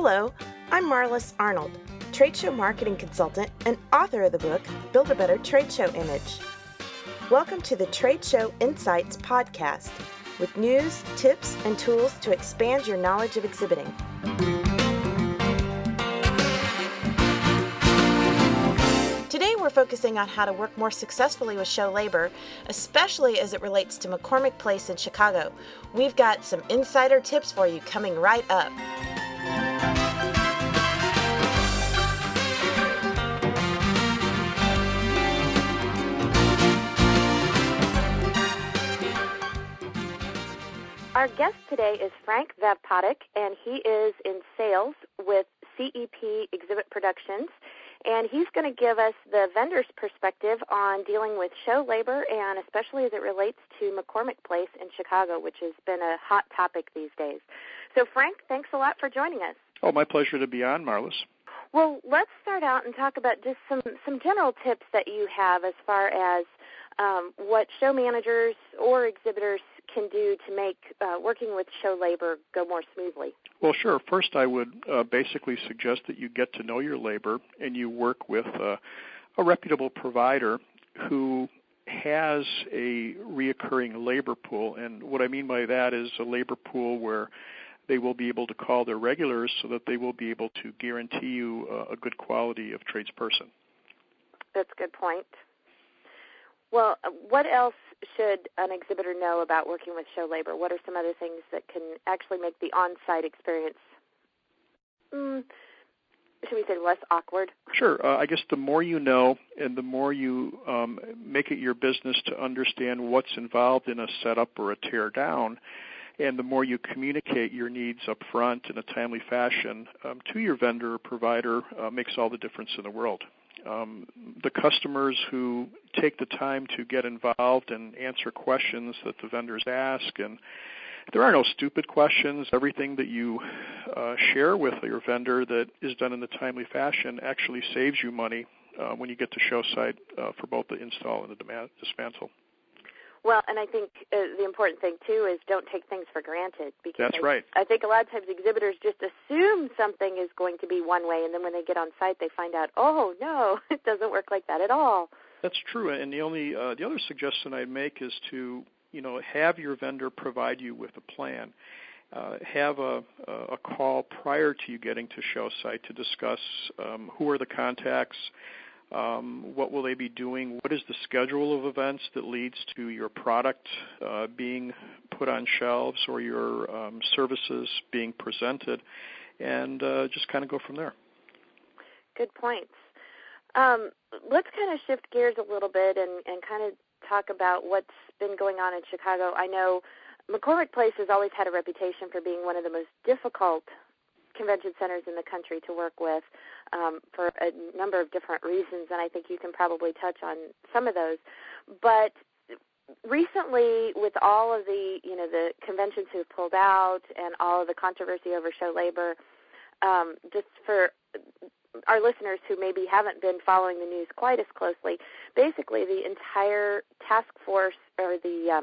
Hello, I'm Marlis Arnold, trade show marketing consultant and author of the book, Build a Better Trade Show Image. Welcome to the Trade Show Insights podcast with news, tips, and tools to expand your knowledge of exhibiting. Today we're focusing on how to work more successfully with show labor, especially as it relates to McCormick Place in Chicago. We've got some insider tips for you coming right up. Our guest today is Frank Vavpotic, and he is in sales with CEP Exhibit Productions, and he's going to give us the vendor's perspective on dealing with show labor, and especially as it relates to McCormick Place in Chicago, which has been a hot topic these days. So, Frank, thanks a lot for joining us. Oh, my pleasure to be on, Marlis. Well, let's start out and talk about just some general tips that you have as far as what show managers or exhibitors can do to make working with show labor go more smoothly. Well, sure. First, I would basically suggest that you get to know your labor and you work with a reputable provider who has a reoccurring labor pool. And what I mean by that is a labor pool where they will be able to call their regulars so that they will be able to guarantee you a good quality of tradesperson. That's a good point. Well, what else should an exhibitor know about working with show labor? What are some other things that can actually make the on-site experience, should we say, less awkward? Sure. I guess the more you know and the more you make it your business to understand what's involved in a setup or a tear down, and the more you communicate your needs up front in a timely fashion to your vendor or provider makes all the difference in the world. The customers who take the time to get involved and answer questions that the vendors ask, and there are no stupid questions. Everything that you share with your vendor that is done in a timely fashion actually saves you money when you get to show site for both the install and the dismantle. Well, and I think the important thing, too, is don't take things for granted. Because That's right. I think a lot of times exhibitors just assume something is going to be one way, and then when they get on site, they find out, oh, no, it doesn't work like that at all. That's true. And the other suggestion I'd make is to, have your vendor provide you with a plan. Have a call prior to you getting to show site to discuss who are the contacts, what will they be doing, what is the schedule of events that leads to your product being put on shelves or your services being presented, and just kind of go from there. Good points. Let's kind of shift gears a little bit and kind of talk about what's been going on in Chicago. I know McCormick Place has always had a reputation for being one of the most difficult convention centers in the country to work with for a number of different reasons, and I think you can probably touch on some of those. But recently, with all of the conventions who have pulled out and all of the controversy over show labor, just for our listeners who maybe haven't been following the news quite as closely, basically the entire task force or the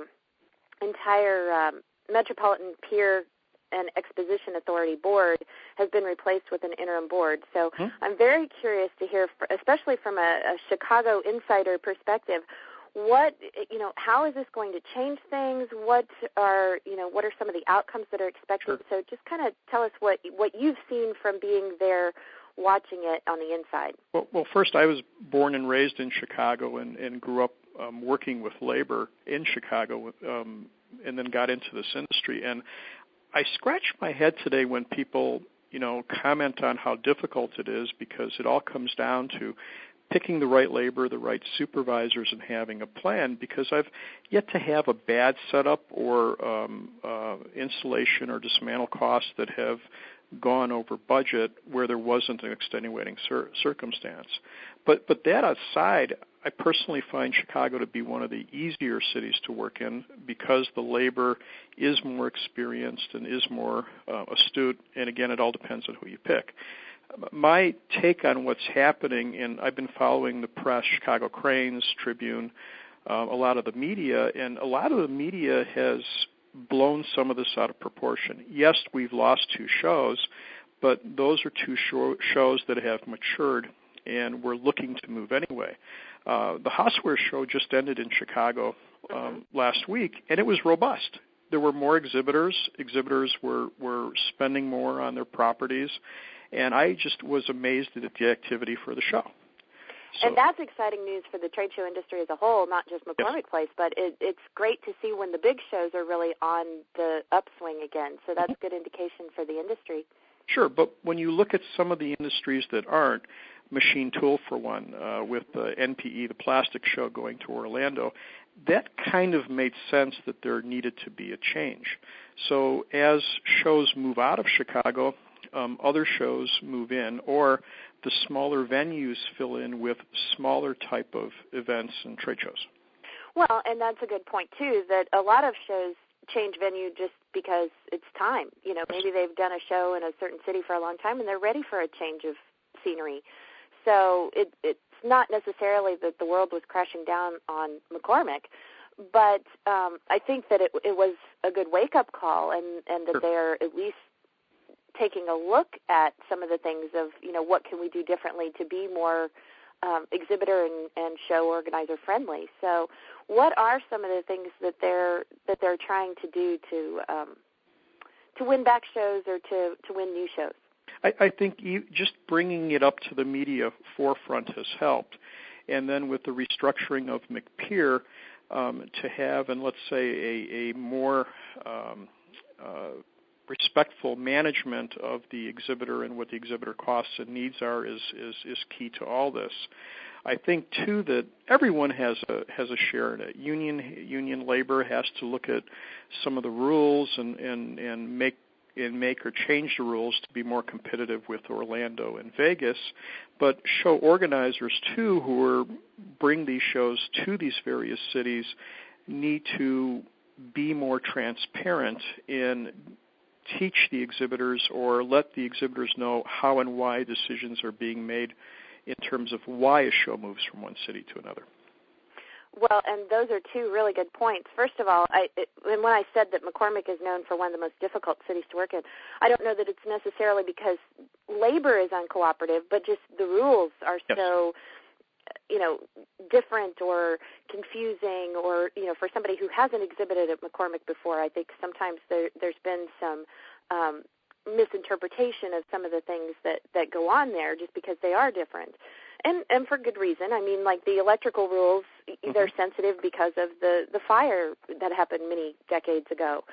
entire Metropolitan Pier and Exposition Authority board has been replaced with an interim board. So I'm very curious to hear, especially from a Chicago insider perspective, how is this going to change things? What are some of the outcomes that are expected? Sure. So just kind of tell us what you've seen from being there watching it on the inside. Well, first, I was born and raised in Chicago and grew up working with labor in Chicago and then got into this industry. And I scratch my head today when people, comment on how difficult it is, because it all comes down to picking the right labor, the right supervisors, and having a plan, because I've yet to have a bad setup or installation or dismantle costs that have gone over budget where there wasn't an extenuating circumstance. But that aside, I personally find Chicago to be one of the easier cities to work in because the labor is more experienced and is more astute, and again, it all depends on who you pick. My take on what's happening, and I've been following the press, Chicago Cranes, Tribune, a lot of the media, and a lot of the media has blown some of this out of proportion. Yes, we've lost 2 shows, but those are two shows that have matured, and we're looking to move anyway. The Houseware show just ended in Chicago last week, and it was robust. There were more exhibitors. Exhibitors were spending more on their properties, and I just was amazed at the activity for the show. So, and that's exciting news for the trade show industry as a whole, not just McCormick Place, but it's great to see when the big shows are really on the upswing again. So that's good indication for the industry. Sure, but when you look at some of the industries that aren't, Machine Tool for one, with the NPE, the plastic show, going to Orlando, that kind of made sense that there needed to be a change. So as shows move out of Chicago, other shows move in, or the smaller venues fill in with smaller type of events and trade shows. Well, and that's a good point, too, that a lot of shows change venue just because it's time. You know, maybe they've done a show in a certain city for a long time and they're ready for a change of scenery. So it's not necessarily that the world was crashing down on McCormick, but I think that it was a good wake-up call, and that they're at least taking a look at some of the things of, you know, what can we do differently to be more exhibitor and show organizer friendly. So what are some of the things that they're trying to do to win back shows or to win new shows? I think just bringing it up to the media forefront has helped. And then with the restructuring of McPeer, to have, and let's say, a more respectful management of the exhibitor and what the exhibitor costs and needs are is key to all this. I think, too, that everyone has a share in it. Union labor has to look at some of the rules and make or change the rules to be more competitive with Orlando and Vegas. But show organizers, too, who bring these shows to these various cities, need to be more transparent in teach the exhibitors or let the exhibitors know how and why decisions are being made in terms of why a show moves from one city to another. Well, and those are two really good points. First of all, when I said that McCormick is known for one of the most difficult cities to work in, I don't know that it's necessarily because labor is uncooperative, but just the rules are so, you know, different or confusing, or, you know, for somebody who hasn't exhibited at McCormick before, I think sometimes there's been some misinterpretation of some of the things that go on there just because they are different. And for good reason. I mean, like the electrical rules, they're sensitive because of the fire that happened many decades ago.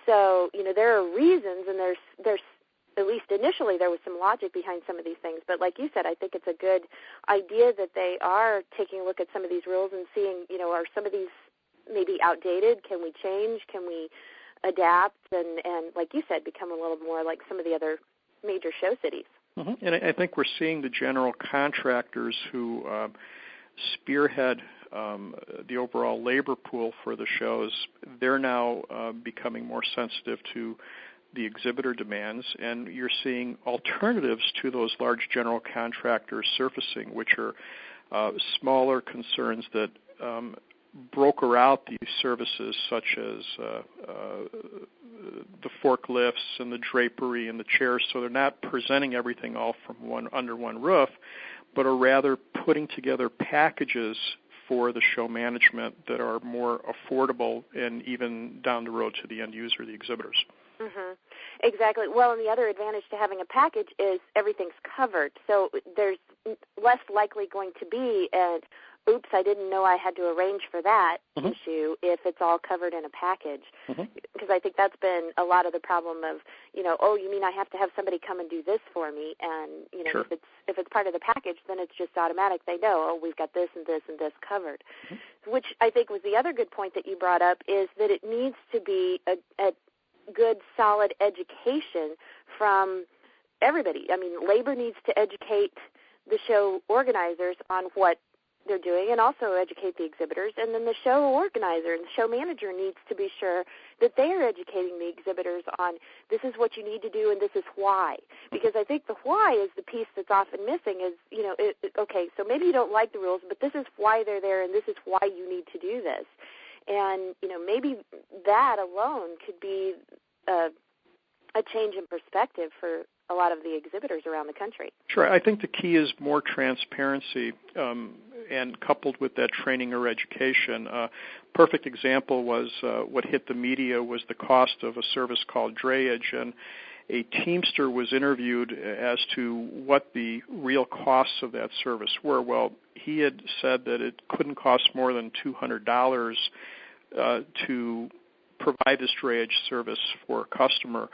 So, you know, there are reasons, and there's at least initially there was some logic behind some of these things. But like you said, I think it's a good idea that they are taking a look at some of these rules and seeing, you know, are some of these maybe outdated? Can we change? Can we adapt? And like you said, become a little more like some of the other major show cities. Mm-hmm. And I think we're seeing the general contractors who spearhead the overall labor pool for the shows. They're now becoming more sensitive to the exhibitor demands, and you're seeing alternatives to those large general contractors surfacing, which are smaller concerns that broker out these services, such as the forklifts and the drapery and the chairs, so they're not presenting everything all from under one roof, but are rather putting together packages for the show management that are more affordable and even down the road to the end user, the exhibitors. Mm-hmm. Exactly. Well, and the other advantage to having a package is everything's covered, so there's less likely going to be an oops, I didn't know I had to arrange for that issue if it's all covered in a package. Because I think that's been a lot of the problem of, you know, oh, you mean I have to have somebody come and do this for me? And, you know, if it's part of the package, then it's just automatic. They know, oh, we've got this and this and this covered. Which I think was the other good point that you brought up, is that it needs to be a good, solid education from everybody. I mean, labor needs to educate the show organizers on what they're doing, and also educate the exhibitors, and then the show organizer and the show manager needs to be sure that they are educating the exhibitors on this is what you need to do and this is why. Because I think the why is the piece that's often missing is, you know, okay, so maybe you don't like the rules, but this is why they're there and this is why you need to do this. And, you know, maybe that alone could be a change in perspective for a lot of the exhibitors around the country. Sure. I think the key is more transparency, and coupled with that training or education. Perfect example was what hit the media was the cost of a service called drayage, and a Teamster was interviewed as to what the real costs of that service were. Well, he had said that it couldn't cost more than $200 to provide this drayage service for a customer,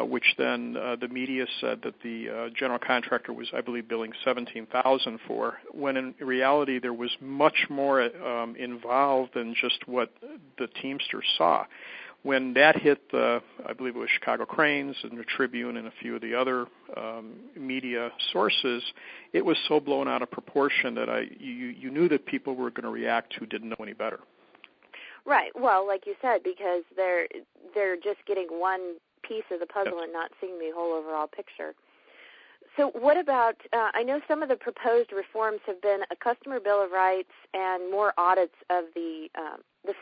which then the media said that the general contractor was, I believe, billing $17,000 for, when in reality there was much more involved than just what the Teamster saw. When that hit I believe it was Chicago Cranes and the Tribune and a few of the other media sources, it was so blown out of proportion that you knew that people were going to react who didn't know any better. Right. Well, like you said, because they're just getting one piece of the puzzle and not seeing the whole overall picture. So what about, I know some of the proposed reforms have been a customer bill of rights and more audits of the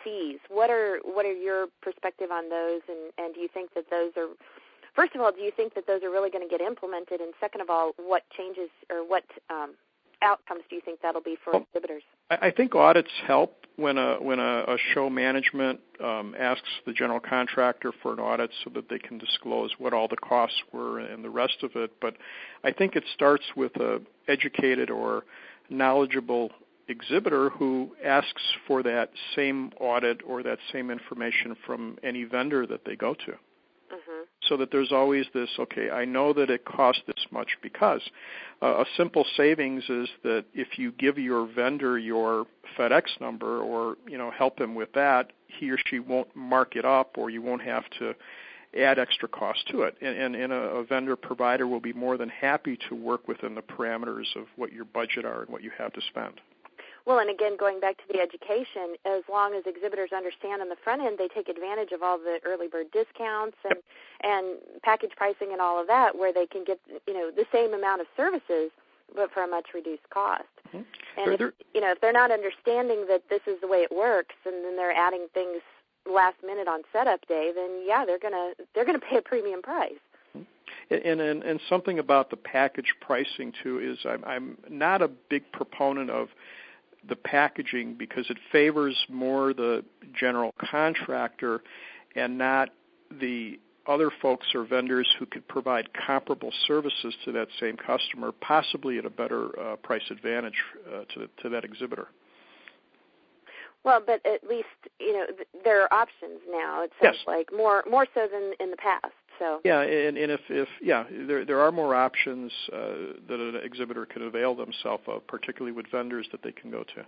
fees. What are your perspective on those, and do you think that those are, first of all, do you think that those are really going to get implemented, and second of all, what changes or what outcomes do you think that'll be for exhibitors? I think audits help when a show management asks the general contractor for an audit so that they can disclose what all the costs were and the rest of it. But I think it starts with a educated or knowledgeable exhibitor who asks for that same audit or that same information from any vendor that they go to. So that there's always this, okay, I know that it costs this much because a simple savings is that if you give your vendor your FedEx number or, help him with that, he or she won't mark it up or you won't have to add extra cost to it. And a vendor provider will be more than happy to work within the parameters of what your budget are and what you have to spend. Well, and again, going back to the education, as long as exhibitors understand on the front end, they take advantage of all the early bird discounts and package pricing and all of that, where they can get the same amount of services, but for a much reduced cost. And if they're not understanding that this is the way it works, and then they're adding things last minute on setup day, then they're gonna pay a premium price. And something about the package pricing too is I'm not a big proponent of the packaging because it favors more the general contractor and not the other folks or vendors who could provide comparable services to that same customer, possibly at a better price advantage to that exhibitor. Well, but at least there are options now. It sounds like more so than in the past. So and if there are more options that an exhibitor can avail themselves of, particularly with vendors that they can go to.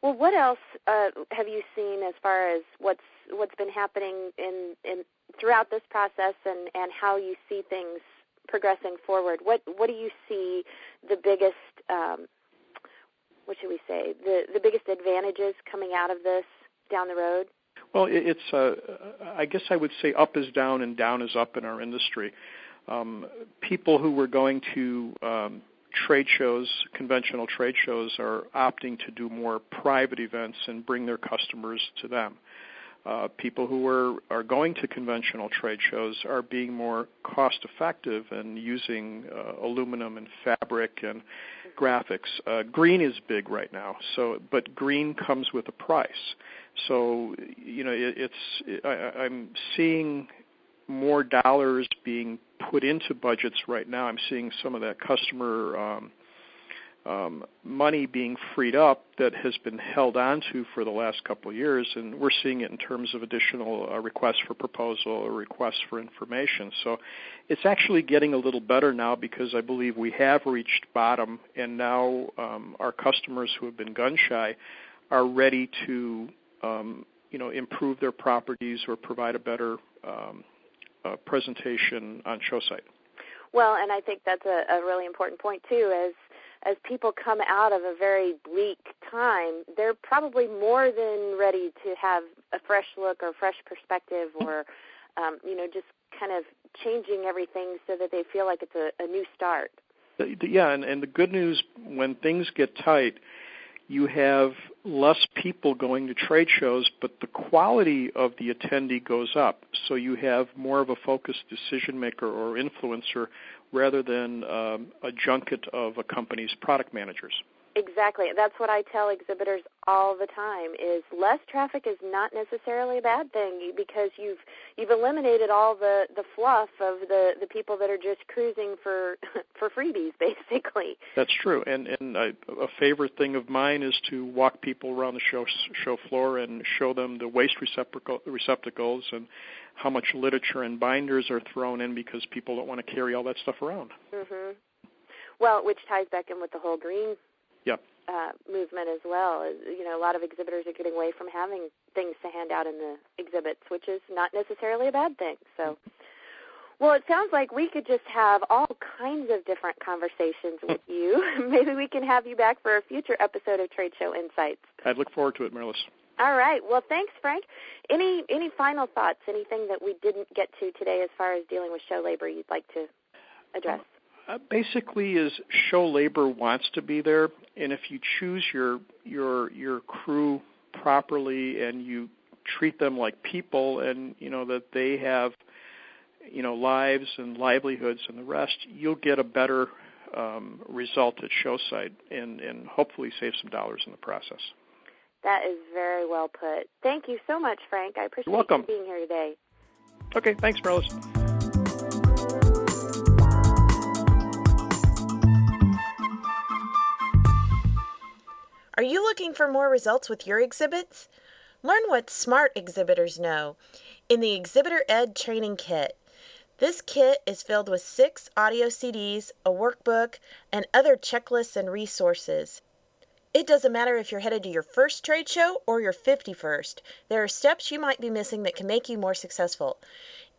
Well, what else have you seen as far as what's been happening in throughout this process and how you see things progressing forward? What do you see the biggest what should we say the biggest advantages coming out of this down the road? Well, it's I guess I would say up is down and down is up in our industry. People who were going to trade shows, conventional trade shows, are opting to do more private events and bring their customers to them. People who are going to conventional trade shows are being more cost-effective and using aluminum and fabric and graphics. Green is big right now, but green comes with a price. So I'm seeing more dollars being put into budgets right now. I'm seeing some of that customer money being freed up that has been held onto for the last couple of years, and we're seeing it in terms of additional requests for proposal or requests for information. So it's actually getting a little better now because I believe we have reached bottom, and now our customers who have been gun shy are ready to improve their properties or provide a better presentation on show site. Well, and I think that's a really important point too. As people come out of a very bleak time, they're probably more than ready to have a fresh look or fresh perspective, or just kind of changing everything so that they feel like it's a new start. Yeah, and the good news, when things get tight, you have less people going to trade shows, but the quality of the attendee goes up. So you have more of a focused decision maker or influencer rather than a junket of a company's product managers. Exactly. That's what I tell exhibitors all the time, is less traffic is not necessarily a bad thing, because you've eliminated all the fluff of the people that are just cruising for freebies, basically. That's true. And a favorite thing of mine is to walk people around the show floor and show them the waste receptacles and how much literature and binders are thrown in because people don't want to carry all that stuff around. Mm-hmm. Well, which ties back in with the whole green Yep. Movement as well. You know, a lot of exhibitors are getting away from having things to hand out in the exhibits, which is not necessarily a bad thing. So, well, it sounds like we could just have all kinds of different conversations with you. Maybe we can have you back for a future episode of Trade Show Insights. I'd look forward to it, Marilys. All right. Well, thanks, Frank. Any final thoughts, anything that we didn't get to today as far as dealing with show labor you'd like to address? Basically, is show labor wants to be there, and if you choose your crew properly and you treat them like people, and you know that they have lives and livelihoods and the rest, you'll get a better result at show site and hopefully save some dollars in the process. That is very well put. Thank you so much, Frank. I appreciate you being here today. Okay, thanks, Marilys. Are you looking for more results with your exhibits? Learn what smart exhibitors know in the Exhibitor Ed Training Kit. This kit is filled with 6 audio CDs, a workbook, and other checklists and resources. It doesn't matter if you're headed to your first trade show or your 51st. There are steps you might be missing that can make you more successful.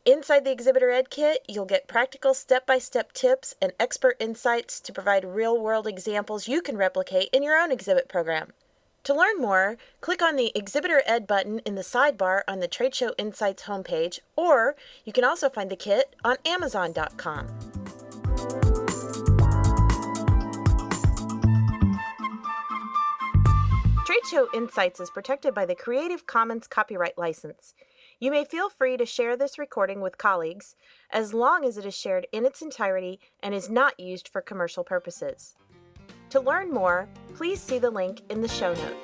Inside the Exhibitor Ed Kit, you'll get practical step-by-step tips and expert insights to provide real-world examples you can replicate in your own exhibit program. To learn more, click on the Exhibitor Ed button in the sidebar on the Trade Show Insights homepage, or you can also find the kit on Amazon.com. Trade Show Insights is protected by the Creative Commons copyright license. You may feel free to share this recording with colleagues as long as it is shared in its entirety and is not used for commercial purposes. To learn more, please see the link in the show notes.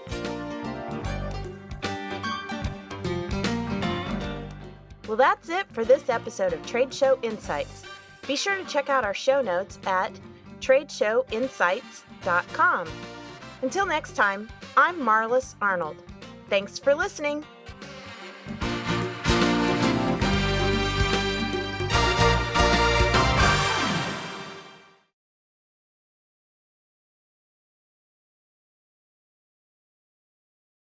Well, that's it for this episode of Trade Show Insights. Be sure to check out our show notes at tradeshowinsights.com. Until next time, I'm Marilys Arnold. Thanks for listening.